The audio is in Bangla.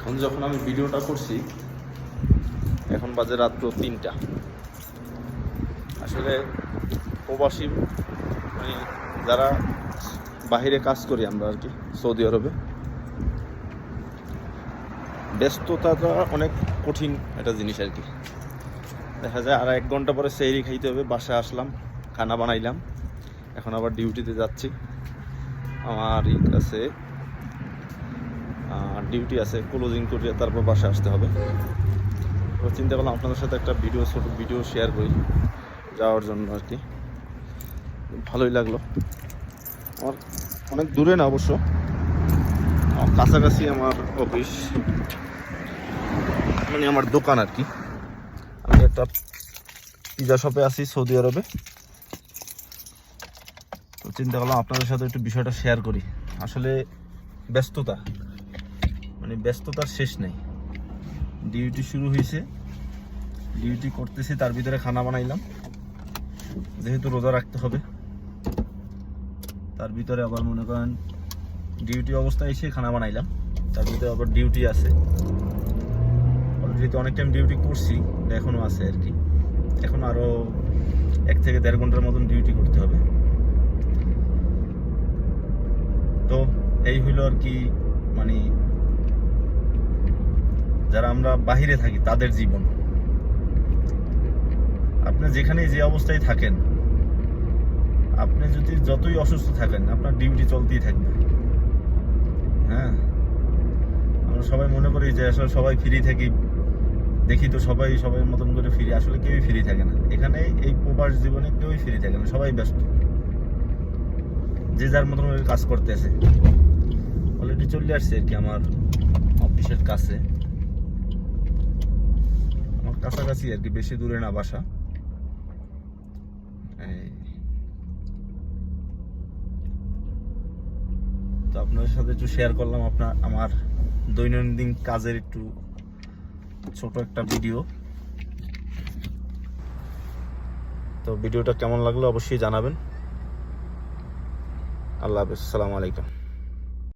এখন যখন আমি ভিডিওটা করছি এখন বাজে রাত্র 3টা। আসলে প্রবাসী মানে যারা বাহিরে কাজ করি আমরা আর কি, সৌদি আরবে ব্যস্ততাটা অনেক কঠিন একটা জিনিস আর কি। দেখা যায় আর 1 ঘন্টা পরে সেহরি খাইতে হবে, বাসায় আসলাম, খানা বানাইলাম, এখন আবার ডিউটিতে যাচ্ছি। আমার ডিউটি আছে, ক্লোজিং করিয়ে তারপর বাসায় আসতে হবে। তো চিন্তা করলাম আপনাদের সাথে একটা ছোট ভিডিও শেয়ার করি যাওয়ার জন্য আর কি। ভালোই লাগলো। আমার অনেক দূরে না অবশ্য, কাছাকাছি আমার অফিস, মানে আমার দোকান আর কি। আমি একটা পিজা শপে আছি সৌদি আরবে। তো চিন্তা করলাম আপনাদের সাথে একটু বিষয়টা শেয়ার করি। আসলে ব্যস্ততা, মানে ব্যস্ততার শেষ নেই। ডিউটি শুরু হয়েছে, ডিউটি করতেছি, তার ভিতরে খানা বানাইলাম, যেহেতু রোজা রাখতে হবে। তার ভিতরে আবার মনে করেন ডিউটি অবস্থায় এসে খানা বানাইলাম, তার ভিতরে আবার ডিউটি আছে। অলরেডি অনেক টাইম ডিউটি করছি, এখনও আছে আর কি। এখন আরও 1 থেকে 1.5 ঘন্টার মতন ডিউটি করতে হবে। তো এই হইল আর কি, মানে যারা আমরা বাহিরে থাকি তাদের জীবন। আপনি যেখানে যে অবস্থায় থাকেন, আপনি যদি যতই অসুস্থ থাকেন, আপনার ডিউটি চলতেই থাকবে। হ্যাঁ, আমরা সবাই মনে করি যে আসলে সবাই ফ্রি থাকি, দেখি তো সবাই সবার মতন করে ফ্রি, আসলে কেউই ফ্রি থাকে না এখানে। এই প্রবাস জীবনে কেউই ফ্রি থাকে না, সবাই ব্যস্ত, যে যার মতন করে কাজ করতেছে। অলরেডি চলে আসছে আর কি আমার অফিসের কাছে, আমার কাছাকাছি আর কি, বেশি দূরে না বাসা। তো আপনাদের সাথে একটু শেয়ার করলাম আমার দৈনন্দিন কাজের একটু ছোট একটা ভিডিও। তো ভিডিওটা কেমন লাগলো অবশ্যই জানাবেন। আল্লাহ হাফেজ, আসসালামু আলাইকুম।